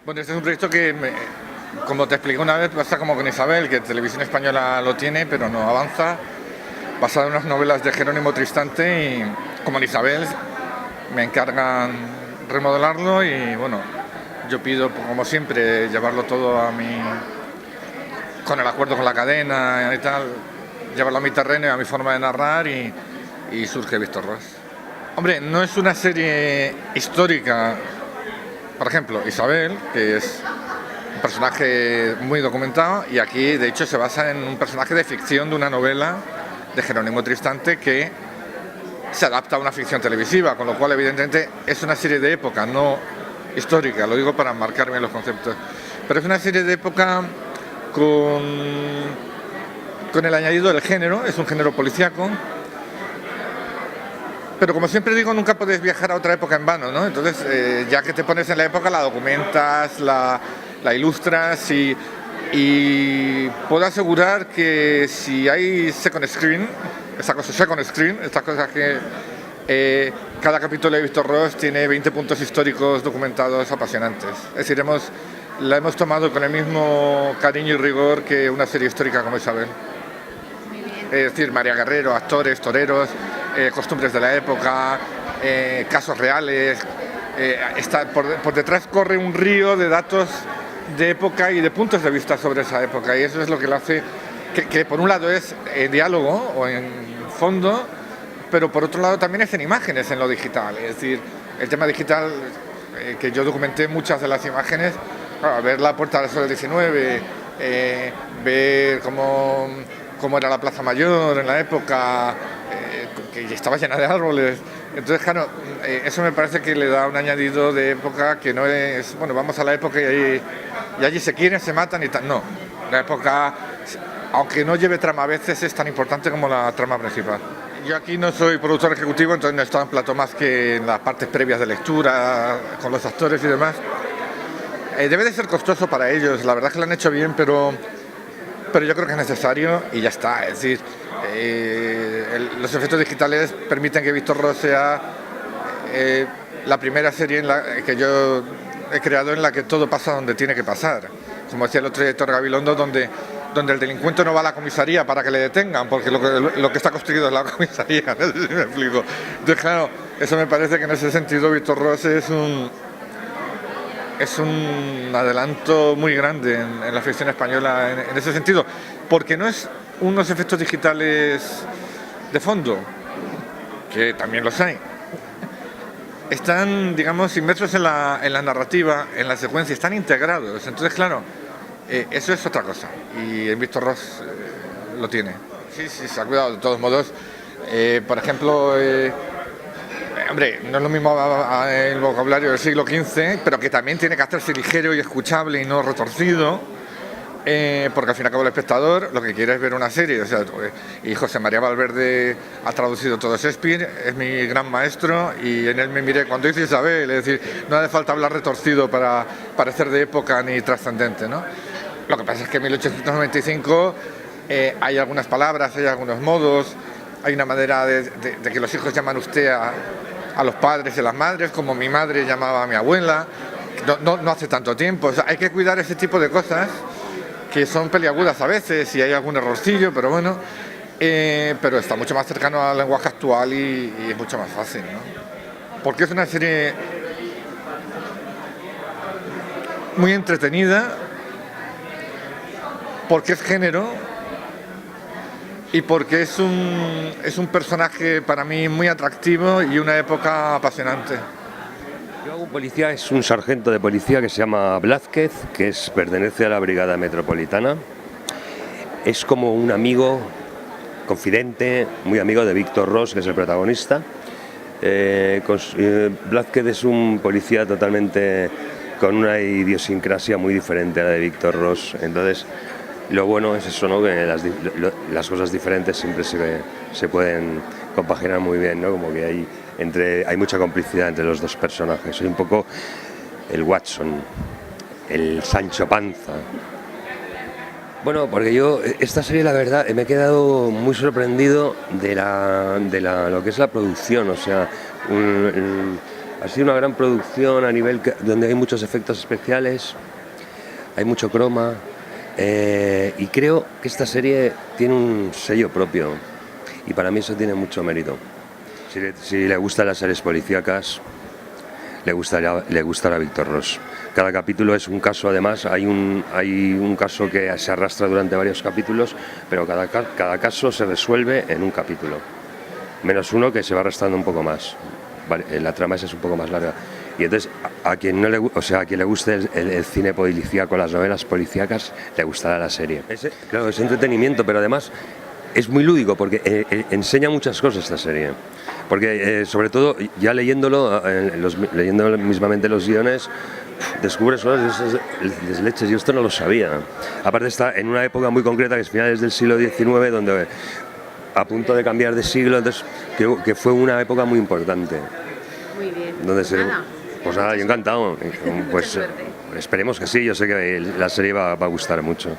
Bueno, este es un proyecto que, como te expliqué una vez, pasa como con Isabel, que Televisión Española lo tiene, pero no avanza. Basado en unas novelas de Jerónimo Tristante y, como en Isabel, me encargan remodelarlo y, bueno, yo pido, como siempre, llevarlo todo con el acuerdo con la cadena y tal, llevarlo a mi terreno y a mi forma de narrar y surge Víctor Ros. Hombre, no es una serie histórica. Por ejemplo, Isabel, que es un personaje muy documentado, y aquí de hecho se basa en un personaje de ficción de una novela de Jerónimo Tristante que se adapta a una ficción televisiva, con lo cual evidentemente es una serie de época, no histórica, lo digo para marcarme los conceptos. Pero es una serie de época con el añadido del género, es un género policíaco. Pero como siempre digo, nunca puedes viajar a otra época en vano, ¿no? Entonces, ya que te pones en la época, la documentas, la ilustras y puedo asegurar que si hay second screen, estas cosas que cada capítulo de Víctor Ros tiene 20 puntos históricos documentados apasionantes. Es decir, la hemos tomado con el mismo cariño y rigor que una serie histórica como Isabel. Es decir, María Guerrero, actores, toreros, costumbres de la época, casos reales. Por detrás corre un río de datos de época y de puntos de vista sobre esa época, y eso es lo que lo hace que por un lado es en diálogo o en fondo, pero por otro lado también es en imágenes, en lo digital. Es decir, el tema digital, que yo documenté muchas de las imágenes, ver la Puerta del Sol del 19, ver cómo era la Plaza Mayor en la época, que estaba llena de árboles. Entonces, claro, eso me parece que le da un añadido de época que no es, bueno, vamos a la época y allí se quieren, se matan y tal. No, la época, aunque no lleve trama a veces, es tan importante como la trama principal. Yo aquí no soy productor ejecutivo, entonces no he estado en plató más que en las partes previas de lectura, con los actores y demás. Debe de ser costoso para ellos, la verdad es que lo han hecho bien, pero yo creo que es necesario y ya está. Es decir, los efectos digitales permiten que Víctor Ros sea la primera serie que yo he creado en la que todo pasa donde tiene que pasar. Como decía el otro director Gabilondo, donde el delincuente no va a la comisaría para que le detengan, porque lo que está construido es la comisaría. No sé si me explico. Entonces, claro, eso me parece que en ese sentido Víctor Ros es un adelanto muy grande en la ficción española en ese sentido, porque no es unos efectos digitales de fondo, que también los hay. Están, digamos, inmersos en la narrativa, en la secuencia, están integrados. Entonces, claro, eso es otra cosa. Y en Víctor Ros lo tiene. Sí, se ha cuidado de todos modos. Por ejemplo, hombre, no es lo mismo el vocabulario del siglo XV, pero que también tiene que hacerse ligero y escuchable y no retorcido. Porque al fin y al cabo el espectador lo que quiere es ver una serie, o sea, y José María Valverde ha traducido todo Shakespeare, es mi gran maestro y en él me miré cuando dice Isabel, es decir, no hace falta hablar retorcido para parecer de época ni trascendente, ¿no? Lo que pasa es que en 1895 hay algunas palabras, hay algunos modos, hay una manera de que los hijos llaman usted a los padres y a las madres, como mi madre llamaba a mi abuela, no hace tanto tiempo, o sea, hay que cuidar ese tipo de cosas que son peliagudas a veces y hay algún errorcillo, pero bueno, pero está mucho más cercano al lenguaje actual y es mucho más fácil, ¿no? Porque es una serie muy entretenida, porque es género y porque es un personaje para mí muy atractivo y una época apasionante. Yo hago policía, es un sargento de policía que se llama Blázquez, que pertenece a la Brigada Metropolitana. Es como un amigo, confidente, muy amigo de Víctor Ros, que es el protagonista. Blázquez es un policía totalmente con una idiosincrasia muy diferente a la de Víctor Ros. Entonces, lo bueno es eso, ¿no? Que las cosas diferentes siempre se pueden compaginar muy bien, ¿no? Como que hay mucha complicidad entre los dos personajes. Soy un poco el Watson, el Sancho Panza. Bueno, porque yo esta serie, la verdad, me he quedado muy sorprendido de lo que es la producción. O sea, Ha sido una gran producción a nivel donde hay muchos efectos especiales, hay mucho croma, y creo que esta serie tiene un sello propio y para mí eso tiene mucho mérito. Si le gustan las series policíacas, le gustará Víctor Ros. Cada capítulo es un caso, además hay un caso que se arrastra durante varios capítulos, pero cada caso se resuelve en un capítulo, menos uno que se va arrastrando un poco más. Vale, la trama esa es un poco más larga. Y entonces a quien no le, o sea, a quien le guste el cine policíaco, las novelas policíacas, le gustará la serie. Claro, es entretenimiento, pero además es muy lúdico porque enseña muchas cosas esta serie. Porque sobre todo ya leyendo mismamente los guiones, descubres cosas de leches. Yo esto no lo sabía. Aparte está en una época muy concreta, que es finales del siglo XIX, donde a punto de cambiar de siglo, entonces que fue una época muy importante. Muy bien. Donde Pues nada, yo encantado. Pues esperemos que sí, yo sé que la serie va a gustar mucho.